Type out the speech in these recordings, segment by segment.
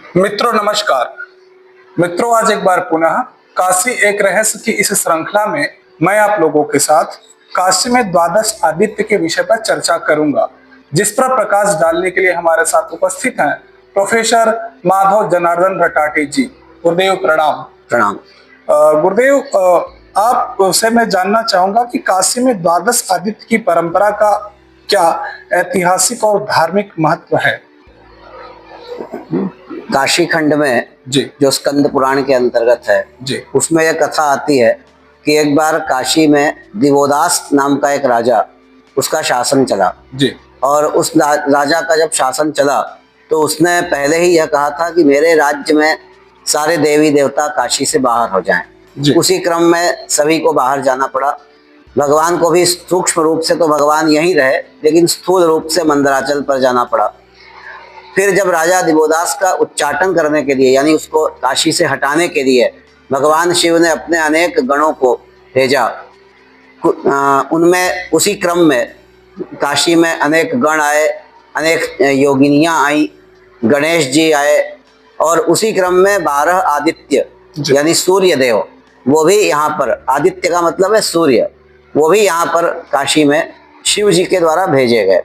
मित्रों नमस्कार। मित्रों आज एक बार पुनः काशी एक रहस्य की इस श्रृंखला में मैं आप लोगों के साथ काशी में द्वादश आदित्य के विषय पर चर्चा करूंगा, जिस पर प्रकाश डालने के लिए हमारे साथ उपस्थित हैं प्रोफेसर माधव जनार्दन रटाटे जी। गुरुदेव प्रणाम। प्रणाम। गुरुदेव, आपसे मैं जानना चाहूंगा कि काशी में द्वादश आदित्य की परंपरा का क्या ऐतिहासिक और धार्मिक महत्व है। काशी खंड में जी जो स्कंद पुराण के अंतर्गत है जी उसमें यह कथा आती है कि एक बार काशी में दिवोदास नाम का एक राजा, उसका शासन चला जी और उस राजा का जब शासन चला तो उसने पहले ही यह कहा था कि मेरे राज्य में सारे देवी देवता काशी से बाहर हो जाएं। उसी क्रम में सभी को बाहर जाना पड़ा। भगवान को भी सूक्ष्म रूप से तो भगवान यहीं रहे, लेकिन स्थूल रूप से मंदराचल पर जाना पड़ा। फिर जब राजा दिवोदास का उच्चाटन करने के लिए, यानी उसको काशी से हटाने के लिए भगवान शिव ने अपने अनेक गणों को भेजा। उनमें उसी क्रम में काशी में अनेक गण आए, अनेक योगिनियाँ आई, गणेश जी आए और उसी क्रम में 12 आदित्य यानी सूर्य देव, वो भी यहाँ पर, आदित्य का मतलब है सूर्य, वो भी यहाँ पर काशी में शिव जी के द्वारा भेजे गए।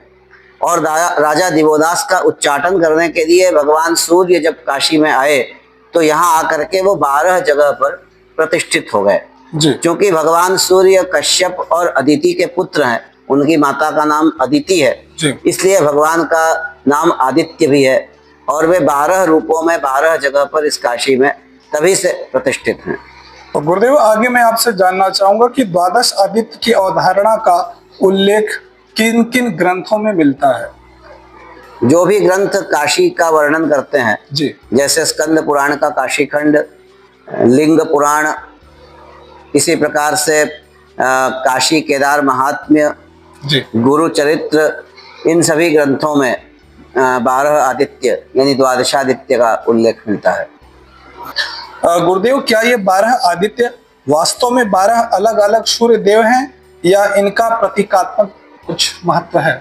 और राजा दिवोदास का उच्चाटन करने के लिए भगवान सूर्य जब काशी में आए तो यहाँ आकर के वो 12 जगह पर प्रतिष्ठित हो गए। क्योंकि भगवान सूर्य कश्यप और अदिति के पुत्र हैं, उनकी माता का नाम अदिति है, इसलिए भगवान का नाम आदित्य भी है और वे 12 रूपों में 12 जगह पर इस काशी में तभी से प्रतिष्ठित हैं। तो गुरुदेव आगे मैं आपसे जानना चाहूंगा कि द्वादश आदित्य की अवधारणा का उल्लेख किन किन ग्रंथों में मिलता है। जो भी ग्रंथ काशी का वर्णन करते हैं जी, जैसे स्कंद पुराण का काशी खंड, लिंग पुराण, इसी प्रकार से काशी केदार महात्म्य, गुरु चरित्र, इन सभी ग्रंथों में 12 आदित्य यानी द्वादशादित्य का उल्लेख मिलता है। गुरुदेव क्या ये 12 आदित्य वास्तव में 12 अलग अलग सूर्य देव हैं या इनका प्रतीकात्मक कुछ महत्व है।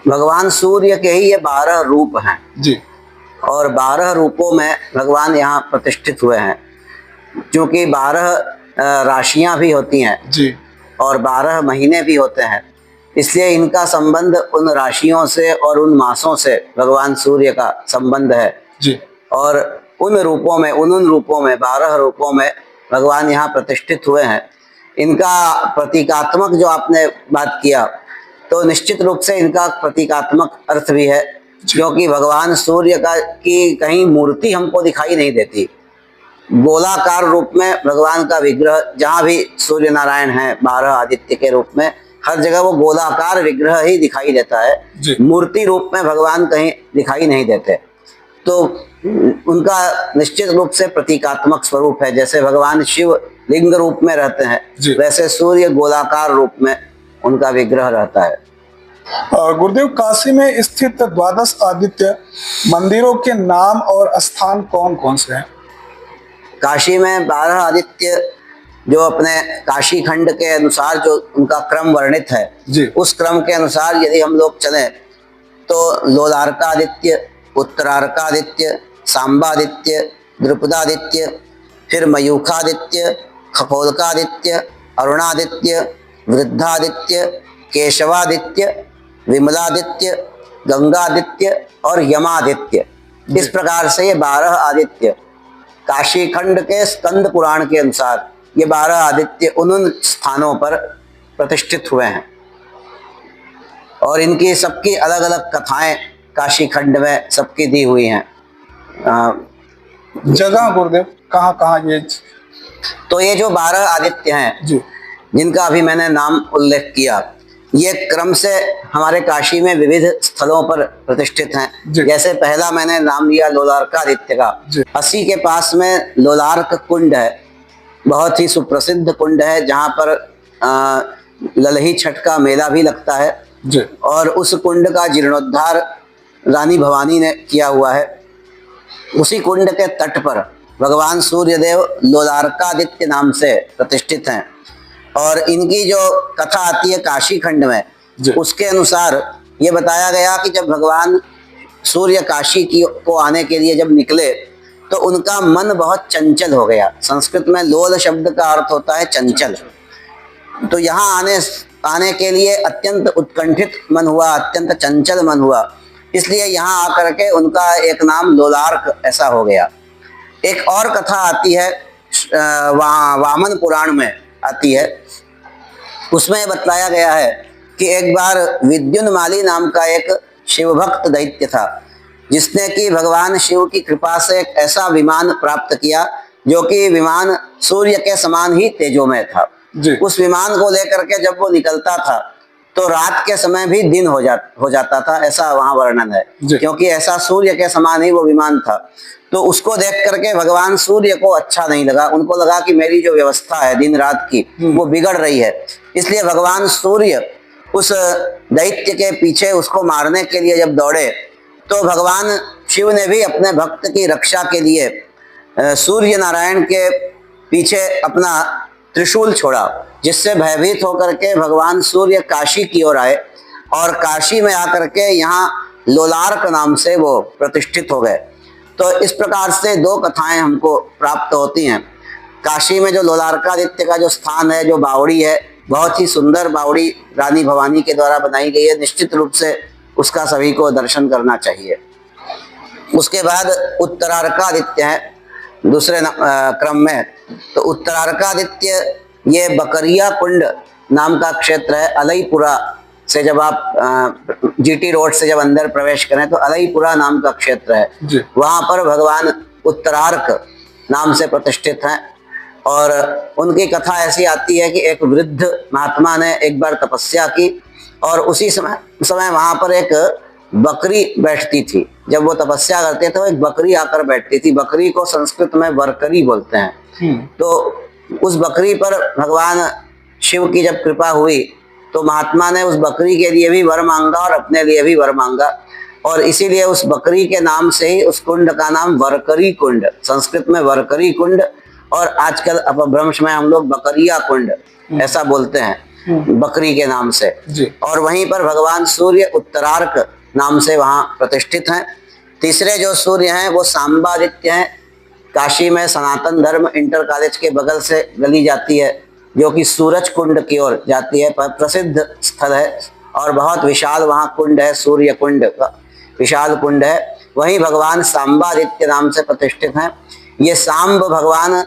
भगवान सूर्य के ही ये 12 रूप हैं जी, और 12 रूपों में भगवान यहाँ प्रतिष्ठित हुए हैं। क्योंकि 12 राशियां भी होती हैं जी और 12 महीने भी होते हैं, इसलिए इनका संबंध उन राशियों से और उन मासों से भगवान सूर्य का संबंध है जी। और उन रूपों में, उन रूपों में 12 रूपों में भगवान यहाँ प्रतिष्ठित हुए हैं। इनका प्रतीकात्मक जो आपने बात किया, तो निश्चित रूप से इनका प्रतीकात्मक अर्थ भी है, क्योंकि भगवान सूर्य का की कहीं मूर्ति हमको दिखाई नहीं देती। गोलाकार रूप में भगवान का विग्रह, जहाँ भी सूर्य नारायण है 12 आदित्य के रूप में, हर जगह वो गोलाकार विग्रह ही दिखाई देता है, मूर्ति रूप में भगवान कहीं दिखाई नहीं देते। तो उनका निश्चित रूप से प्रतीकात्मक स्वरूप है। जैसे भगवान शिव लिंग रूप में रहते हैं, वैसे सूर्य गोलाकार रूप में उनका विग्रह रहता है। गुरुदेव काशी में स्थित द्वादश आदित्य मंदिरों के नाम और स्थान कौन कौन से हैं। काशी में 12 आदित्य जो अपने काशी खंड के अनुसार जो उनका क्रम वर्णित है, उस क्रम के अनुसार यदि हम लोग चले तो लोलार्कादित्य, उत्तरार्कादित्य, सांबादित्य, द्रुपदादित्य, फिर मयूखादित्य, खगोलकादित्य, अरुणादित्य, वृद्धादित्य, केशवादित्य, विमलादित्य, गंगादित्य और यमादित्य, इस प्रकार से ये 12 आदित्य काशी खंड के स्कंद पुराण के अनुसार ये 12 आदित्य उन स्थानों पर प्रतिष्ठित हुए हैं और इनकी सबकी अलग अलग कथाएं काशी खंड में सबकी दी हुई हैं। जगह गुरुदेव कहाँ कहाँ ये? तो ये जो 12 आदित्य हैं जिनका अभी मैंने नाम उल्लेख किया, ये क्रम से हमारे काशी में विविध स्थलों पर प्रतिष्ठित हैं। जैसे पहला मैंने नाम लिया लोलार्कादित्य का, 80 के पास में लोलार्क कुंड है, बहुत ही सुप्रसिद्ध कुंड है, जहाँ पर ललही छठ का मेला भी लगता है और उस कुंड का जीर्णोद्धार रानी भवानी ने किया हुआ है। उसी कुंड के तट पर भगवान सूर्यदेव लोलार्कादित्य नाम से प्रतिष्ठित हैं और इनकी जो कथा आती है काशी खंड में, उसके अनुसार ये बताया गया कि जब भगवान सूर्य काशी की को आने के लिए जब निकले तो उनका मन बहुत चंचल हो गया। संस्कृत में लोल शब्द का अर्थ होता है चंचल। तो यहाँ आने के लिए अत्यंत उत्कंठित मन हुआ, अत्यंत चंचल मन हुआ, इसलिए यहाँ आकर के उनका एक नाम लोलार्क ऐसा हो गया। एक और कथा आती है वामन पुराण में आती है, उसमें बतलाया गया है कि एक बार विद्युन्माली नाम का एक शिवभक्त दैत्य था, जिसने कि भगवान शिव की कृपा से एक ऐसा विमान प्राप्त किया जो कि विमान सूर्य के समान ही तेजोमय था। उस विमान को लेकर के जब वो निकलता था तो रात के समय भी दिन हो जाता था, ऐसा वहां वर्णन है, क्योंकि ऐसा सूर्य के समान ही वो विमान था। तो उसको देख करके भगवान सूर्य को अच्छा नहीं लगा, उनको लगा कि मेरी जो व्यवस्था है दिन रात की वो बिगड़ रही है, इसलिए भगवान सूर्य उस दैत्य के पीछे उसको मारने के लिए जब दौड़े तो भगवान शिव ने भी अपने भक्त की रक्षा के लिए सूर्य नारायण के पीछे अपना त्रिशूल छोड़ा, जिससे भयभीत होकर के भगवान सूर्य काशी की ओर आए और काशी में आकर के यहाँ लोलार्क नाम से वो प्रतिष्ठित हो गए। तो इस प्रकार से दो कथाएं हमको प्राप्त होती हैं। काशी में जो लोलार्कादित्य का जो स्थान है, जो बावड़ी है, बहुत ही सुंदर बावड़ी रानी भवानी के द्वारा बनाई गई है, निश्चित रूप से उसका सभी को दर्शन करना चाहिए। उसके बाद उत्तरार्कादित्य है दूसरे क्रम में। तो उत्तरार्कादित्य ये बकरिया कुंड नाम का क्षेत्र है। अलईपुरा से जब आप जीटी रोड से जब अंदर प्रवेश करें तो अलईपुरा नाम का क्षेत्र है, वहां पर भगवान उत्तरार्क नाम से प्रतिष्ठित हैं। और उनकी कथा ऐसी आती है कि एक वृद्ध महात्मा ने एक बार तपस्या की और उसी समय वहां पर एक बकरी बैठती थी। जब वो तपस्या करते तो एक बकरी आकर बैठती थी। बकरी को संस्कृत में वरकरी बोलते हैं। तो उस बकरी पर भगवान शिव की जब कृपा हुई तो महात्मा ने उस बकरी के लिए भी वर मांगा और अपने लिए भी वर मांगा, और इसीलिए उस बकरी के नाम से ही उस कुंड का नाम वरकरी कुंड, संस्कृत में वरकरी कुंड, और आजकल अपभ्रंश में हम लोग बकरिया कुंड ऐसा बोलते हैं बकरी के नाम से। और वहीं पर भगवान सूर्य उत्तरार्क नाम से वहां प्रतिष्ठित हैं। तीसरे जो सूर्य हैं वो सांबादित्य हैं। काशी में सनातन धर्म इंटर कॉलेज के बगल से गली जाती है जो कि सूरज कुंड की ओर जाती है, प्रसिद्ध स्थल है और बहुत विशाल वहाँ कुंड है, सूर्य कुंड विशाल कुंड है। वहीं भगवान सांबादित्य नाम से प्रतिष्ठित हैं। ये सांब भगवान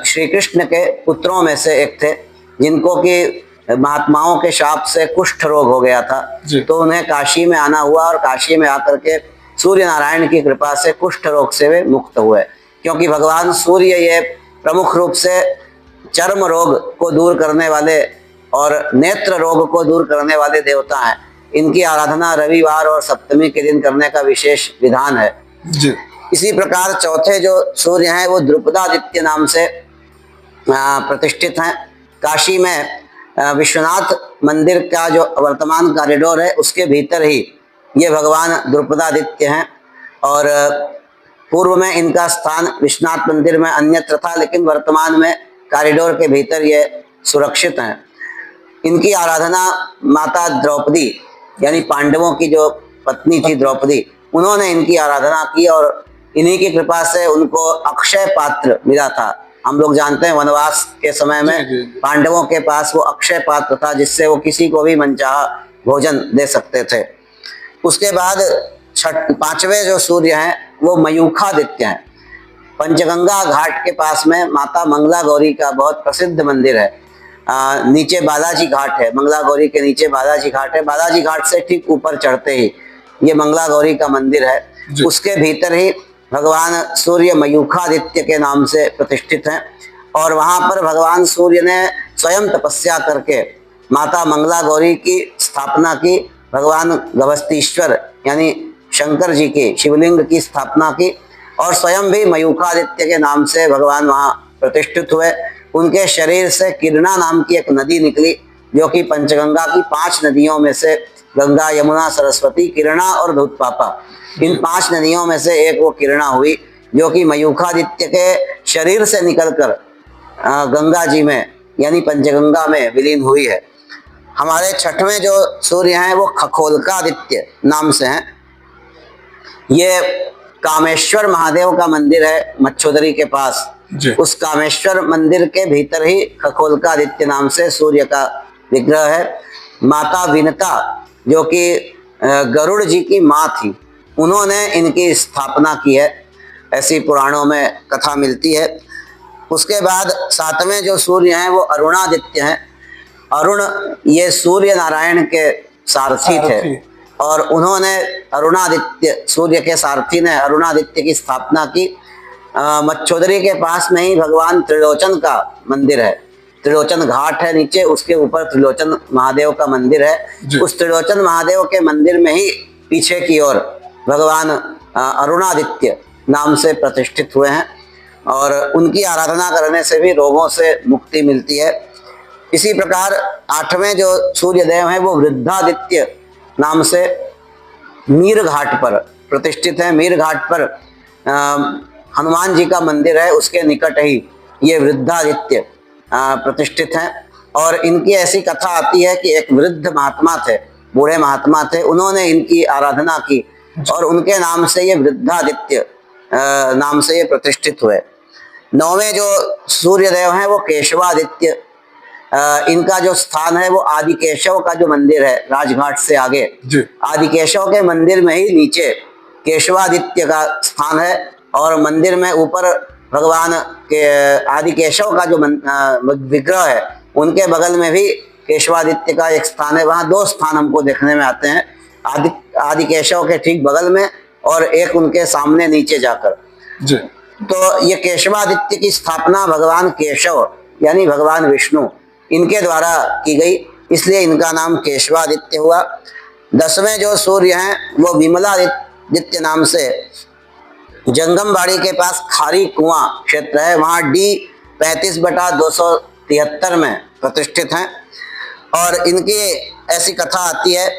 श्री कृष्ण के पुत्रों में से एक थे, जिनको कि महात्माओं के शाप से कुष्ठ रोग हो गया था, तो उन्हें काशी में आना हुआ और काशी में आकर के सूर्य नारायण की कृपा से कुष्ठ रोग से वे मुक्त हुए। क्योंकि भगवान सूर्य ये प्रमुख रूप से चर्म रोग को दूर करने वाले और नेत्र रोग को दूर करने वाले देवता हैं। इनकी आराधना रविवार और सप्तमी के दिन करने का विशेष विधान है। इसी प्रकार चौथे जो सूर्य हैं वो द्रुपदादित्य नाम से प्रतिष्ठित हैं। काशी में विश्वनाथ मंदिर का जो वर्तमान कॉरिडोर है उसके भीतर ही ये भगवान द्रुपदादित्य हैं। और पूर्व में इनका स्थान विश्वनाथ मंदिर में अन्यत्र था, लेकिन वर्तमान में कॉरिडोर के भीतर ये सुरक्षित हैं। इनकी आराधना माता द्रौपदी यानी पांडवों की जो पत्नी थी द्रौपदी, उन्होंने इनकी आराधना की और इन्हीं की कृपा से उनको अक्षय पात्र मिला था। हम लोग जानते हैं वनवास के समय में पांडवों के पास वो अक्षय पात्र था जिससे वो किसी को भी मनचाहा भोजन दे सकते थे। उसके बाद पांचवें जो सूर्य हैं वो मयूखादित्य हैं। पंचगंगा घाट के पास में माता मंगला गौरी का बहुत प्रसिद्ध मंदिर है। नीचे बालाजी घाट है, मंगला गौरी के नीचे बालाजी घाट है। बालाजी घाट से ठीक ऊपर चढ़ते ही ये मंगला गौरी का मंदिर है। उसके भीतर ही भगवान सूर्य मयूखादित्य के नाम से प्रतिष्ठित हैं। और वहाँ पर भगवान सूर्य ने स्वयं तपस्या करके माता मंगला गौरी की स्थापना की, भगवान गवस्तीश्वर यानी शंकर जी की शिवलिंग की स्थापना की और स्वयं भी मयूखादित्य के नाम से भगवान वहाँ प्रतिष्ठित हुए। उनके शरीर से किरणा नाम की एक नदी निकली जो कि पंचगंगा की 5 नदियों में से गंगा, यमुना, सरस्वती, किरणा और धूतपापा, इन 5 नदियों में से एक वो किरणा हुई जो कि मयूखादित्य के शरीर से निकलकर गंगा जी में यानी पंचगंगा में विलीन हुई है। हमारे छठवें जो सूर्य हैं वो खगोलकादित्य नाम से हैं। ये कामेश्वर महादेव का मंदिर है मच्छोदरी के पास। उस कामेश्वर मंदिर के भीतर ही खगोलकादित्य नाम से सूर्य का विग्रह है। माता विनता जो कि गरुड़ जी की माँ थी, उन्होंने इनकी स्थापना की है, ऐसी पुराणों में कथा मिलती है। उसके बाद सातवें जो सूर्य हैं वो अरुणादित्य हैं। अरुण ये सूर्य नारायण के सारथी थे और उन्होंने अरुणादित्य, सूर्य के सारथी ने अरुणादित्य की स्थापना की। मच्छोदरी के पास में ही भगवान त्रिलोचन का मंदिर है। त्रिलोचन घाट है नीचे, उसके ऊपर त्रिलोचन महादेव का मंदिर है। उस त्रिलोचन महादेव के मंदिर में ही पीछे की ओर भगवान अरुणादित्य नाम से प्रतिष्ठित हुए हैं और उनकी आराधना करने से भी रोगों से मुक्ति मिलती है। इसी प्रकार आठवें जो सूर्यदेव हैं वो वृद्धादित्य नाम से मीर घाट पर प्रतिष्ठित है। मीर घाट पर हनुमान जी का मंदिर है, उसके निकट ही ये वृद्धादित्य प्रतिष्ठित हैं। और इनकी ऐसी कथा आती है कि एक वृद्ध महात्मा थे, बूढ़े महात्मा थे, उन्होंने इनकी आराधना की और उनके नाम से ये वृद्धादित्य नाम से ये प्रतिष्ठित हुए। नौवें जो सूर्यदेव हैं वो केशवादित्य। इनका जो स्थान है वो आदिकेशव का जो मंदिर है राजघाट से आगे, आदिकेशव के मंदिर में ही नीचे केशवादित्य का स्थान है और मंदिर में ऊपर भगवान के आदिकेशव का जो विग्रह है उनके बगल में भी केशवादित्य का एक स्थान है। वहाँ दो स्थान हमको देखने में आते हैं, आदिकेशव के ठीक बगल में और एक उनके सामने नीचे जाकर। तो ये केशवादित्य की स्थापना भगवान केशव यानी भगवान विष्णु इनके द्वारा की गई, इसलिए इनका नाम केशवादित्य हुआ। 10वें जो सूर्य हैं वो विमलादित्य नाम से जंगमबाड़ी के पास खारी कुआं क्षेत्र है, वहाँ D35/273 में प्रतिष्ठित हैं। और इनकी ऐसी कथा आती है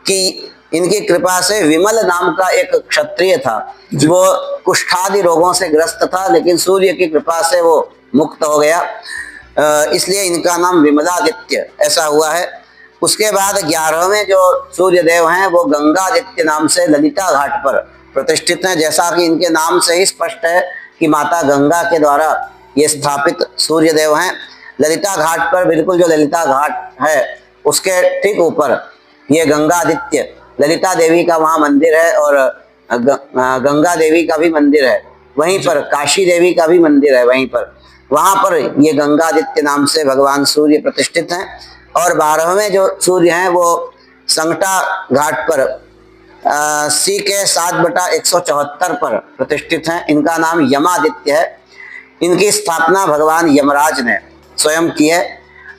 कि इनकी कृपा से विमल नाम का एक क्षत्रिय था, वो कुष्ठादि रोगों से ग्रस्त था, लेकिन सूर्य की कृपा से वो मुक्त हो गया, इसलिए इनका नाम विमलादित्य ऐसा हुआ है। उसके बाद 11वें जो सूर्यदेव हैं वो गंगादित्य नाम से ललिता घाट पर प्रतिष्ठित हैं। जैसा कि इनके नाम से ही स्पष्ट है कि माता गंगा के द्वारा ये स्थापित सूर्यदेव हैं। ललिता घाट पर, बिल्कुल जो ललिता घाट है उसके ठीक ऊपर ये गंगादित्य, ललिता देवी का वहाँ मंदिर है और गंगा देवी का भी मंदिर है। वहीं पर काशी देवी का भी मंदिर है, वहीं पर वहाँ पर ये गंगादित्य नाम से भगवान सूर्य प्रतिष्ठित हैं। और 12वें जो सूर्य हैं वो संगटा घाट पर CK 7/174 पर प्रतिष्ठित हैं। इनका नाम यमादित्य है। इनकी स्थापना भगवान यमराज ने स्वयं की है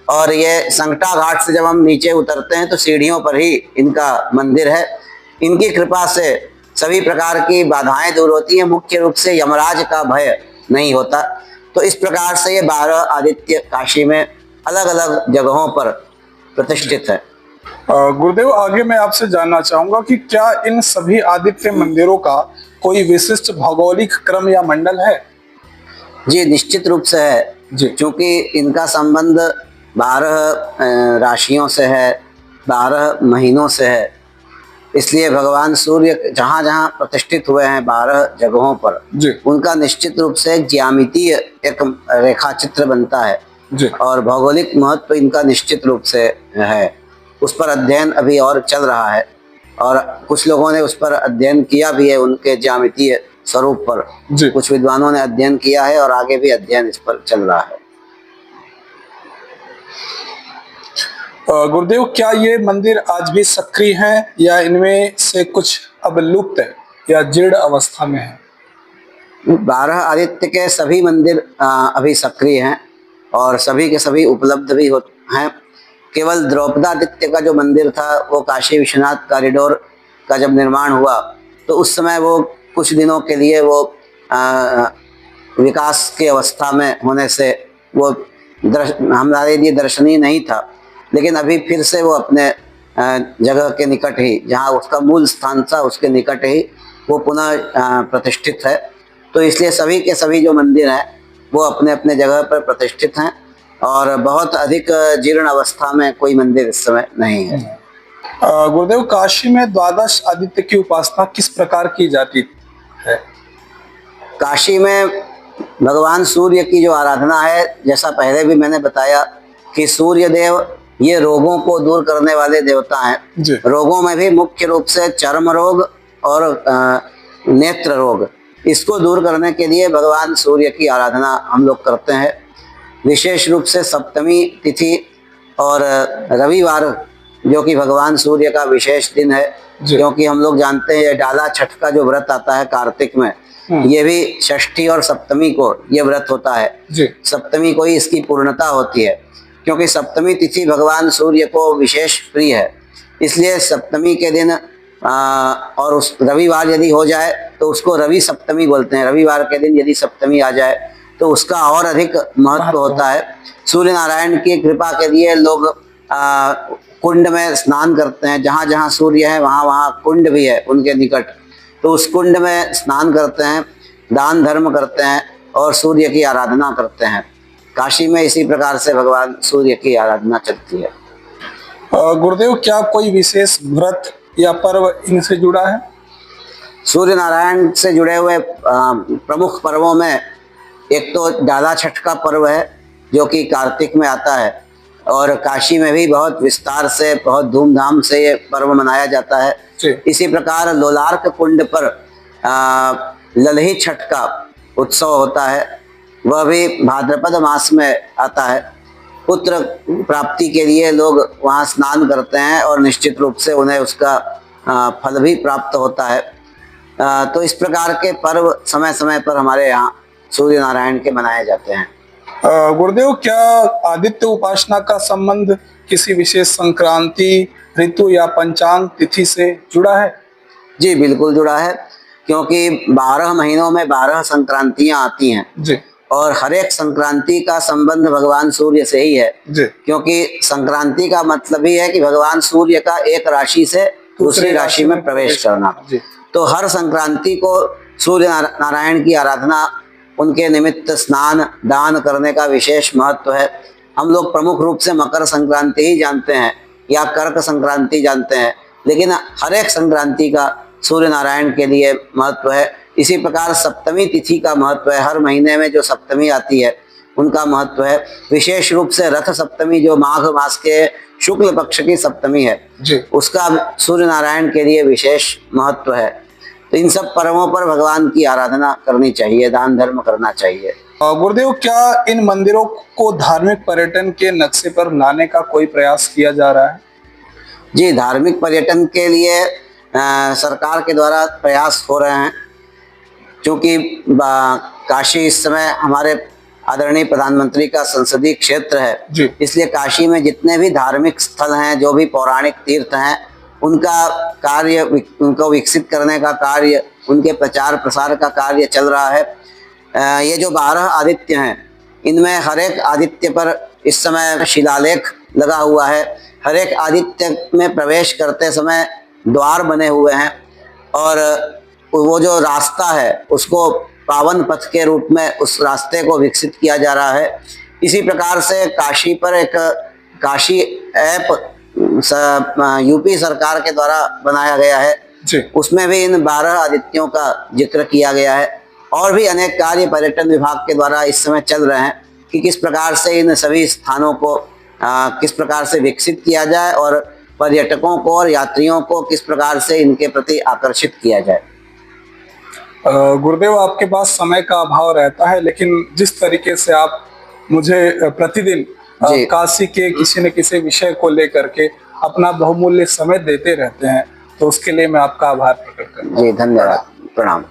और ये संगटा घाट से जब हम नीचे उतरते हैं तो सीढ़ियों पर ही इनका मंदिर है। इनकी कृपा से सभी प्रकार की बाधाएं दूर होती हैं, मुख्य रूप से यमराज का भय नहीं होता। तो इस प्रकार से ये 12 आदित्य काशी में अलग अलग जगहों पर प्रतिष्ठित है। गुरुदेव, आगे मैं आपसे जानना चाहूंगा कि क्या इन सभी आदित्य मंदिरों का कोई विशिष्ट भौगोलिक क्रम या मंडल है? जी, निश्चित रूप से है जी, क्योंकि इनका संबंध 12 राशियों से है, 12 महीनों से है, इसलिए भगवान सूर्य जहाँ जहाँ प्रतिष्ठित हुए हैं 12 जगहों पर उनका निश्चित रूप से एक ज्यामितीय एक रेखा चित्र बनता है और भौगोलिक महत्व इनका निश्चित रूप से है। उस पर अध्ययन अभी और चल रहा है और कुछ लोगों ने उस पर अध्ययन किया भी है, उनके ज्यामितीय स्वरूप पर कुछ विद्वानों ने अध्ययन किया है और आगे भी अध्ययन इस पर चल रहा है। गुरुदेव, क्या ये मंदिर आज भी सक्रिय हैं या इनमें से कुछ अब लुप्त है या जीर्ण अवस्था में है? 12 आदित्य के सभी मंदिर अभी सक्रिय हैं और सभी के सभी उपलब्ध भी हैं। केवल द्रौपदादित्य का जो मंदिर था वो काशी विश्वनाथ कॉरिडोर का जब निर्माण हुआ तो उस समय वो कुछ दिनों के लिए वो विकास की अवस्था में होने से वो हमारे लिए दर्शनीय नहीं था, लेकिन अभी फिर से वो अपने जगह के निकट ही, जहाँ उसका मूल स्थान था उसके निकट ही वो पुनः प्रतिष्ठित है। तो इसलिए सभी के सभी जो मंदिर हैं वो अपने अपने जगह पर प्रतिष्ठित हैं और बहुत अधिक जीर्ण अवस्था में कोई मंदिर इस समय नहीं है। गुरुदेव, काशी में द्वादश आदित्य की उपासना किस प्रकार की जाती है? काशी में भगवान सूर्य की जो आराधना है, जैसा पहले भी मैंने बताया कि सूर्य देव ये रोगों को दूर करने वाले देवता हैं। रोगों में भी मुख्य रूप से चर्म रोग और नेत्र रोग, इसको दूर करने के लिए भगवान सूर्य की आराधना हम लोग करते हैं। विशेष रूप से सप्तमी तिथि और रविवार, जो कि भगवान सूर्य का विशेष दिन है, क्योंकि हम लोग जानते हैं डाला छठ का जो व्रत आता है कार्तिक में, ये भी षष्ठी और सप्तमी को ये व्रत होता है। सप्तमी को ही इसकी पूर्णता होती है, क्योंकि सप्तमी तिथि भगवान सूर्य को विशेष प्रिय है। इसलिए सप्तमी के दिन और उस रविवार यदि हो जाए तो उसको रवि सप्तमी बोलते हैं। रविवार के दिन यदि सप्तमी आ जाए तो उसका और अधिक महत्व होता है। सूर्य नारायण की कृपा के लिए लोग कुंड में स्नान करते हैं। जहाँ जहाँ सूर्य है वहाँ वहाँ कुंड भी है उनके निकट, तो उस कुंड में स्नान करते हैं, दान धर्म करते हैं और सूर्य की आराधना करते हैं। काशी में इसी प्रकार से भगवान सूर्य की आराधना चलती है। गुरुदेव, क्या कोई विशेष व्रत या पर्व इनसे जुड़ा है? सूर्य नारायण से जुड़े हुए प्रमुख पर्वों में एक तो डाला छठ का पर्व है, जो कि कार्तिक में आता है, और काशी में भी बहुत विस्तार से, बहुत धूमधाम से ये पर्व मनाया जाता है। इसी प्रकार लोलार्क कुंड पर ललही छठ का उत्सव होता है, वह भी भाद्रपद मास में आता है। पुत्र प्राप्ति के लिए लोग वहाँ स्नान करते हैं और निश्चित रूप से उन्हें उसका फल भी प्राप्त होता है। तो इस प्रकार के पर्व समय समय पर हमारे यहाँ सूर्य नारायण के मनाए जाते हैं। गुरुदेव, क्या आदित्य उपासना का संबंध किसी विशेष संक्रांति, ऋतु या पंचांग तिथि से जुड़ा है? जी बिल्कुल जुड़ा है, क्योंकि 12 महीनों में 12 संक्रांतियां आती हैं जी, और हर एक संक्रांति का संबंध भगवान सूर्य से ही है जी। क्योंकि संक्रांति का मतलब ही है कि भगवान सूर्य का एक राशि से दूसरी राशि में प्रवेश करना। तो हर संक्रांति को सूर्य नारायण की आराधना, उनके निमित्त स्नान दान करने का विशेष महत्व है। हम लोग प्रमुख रूप से मकर संक्रांति ही जानते हैं या कर्क संक्रांति जानते हैं, लेकिन हर एक संक्रांति का सूर्य नारायण के लिए महत्व है। इसी प्रकार सप्तमी तिथि का महत्व है। हर महीने में जो सप्तमी आती है उनका महत्व है। विशेष रूप से रथ सप्तमी, जो माघ मास के शुक्ल पक्ष की सप्तमी है जी, उसका सूर्य नारायण के लिए विशेष महत्व है। तो इन सब पर्वों पर भगवान की आराधना करनी चाहिए, दान धर्म करना चाहिए। गुरुदेव, क्या इन मंदिरों को धार्मिक पर्यटन के नक्शे पर लाने का कोई प्रयास किया जा रहा है? जी, धार्मिक पर्यटन के लिए सरकार के द्वारा प्रयास हो रहे हैं। क्योंकि काशी इस समय हमारे आदरणीय प्रधानमंत्री का संसदीय क्षेत्र है जी, इसलिए काशी में जितने भी धार्मिक स्थल हैं, जो भी पौराणिक तीर्थ हैं, उनका कार्य, उनको विकसित करने का कार्य, उनके प्रचार प्रसार का कार्य चल रहा है। ये जो 12 आदित्य हैं, इनमें हर एक आदित्य पर इस समय शिलालेख लगा हुआ है। हर एक आदित्य में प्रवेश करते समय द्वार बने हुए हैं, और वो जो रास्ता है उसको पावन पथ के रूप में उस रास्ते को विकसित किया जा रहा है। इसी प्रकार से काशी पर एक काशी ऐप यूपी सरकार के द्वारा बनाया गया है जी, उसमें भी इन 12 आदित्यों का जिक्र किया गया है। और भी अनेक कार्य पर्यटन विभाग के द्वारा इस समय चल रहे हैं कि किस प्रकार से इन सभी स्थानों को किस प्रकार से विकसित किया जाए और पर्यटकों को और यात्रियों को किस प्रकार से इनके प्रति आकर्षित किया जाए। गुरुदेव, आपके पास समय का अभाव रहता है, लेकिन जिस तरीके से आप मुझे प्रतिदिन काशी के किसी न किसी विषय को लेकर के अपना बहुमूल्य समय देते रहते हैं, तो उसके लिए मैं आपका आभार प्रकट करता हूं। जी धन्यवाद, प्रणाम।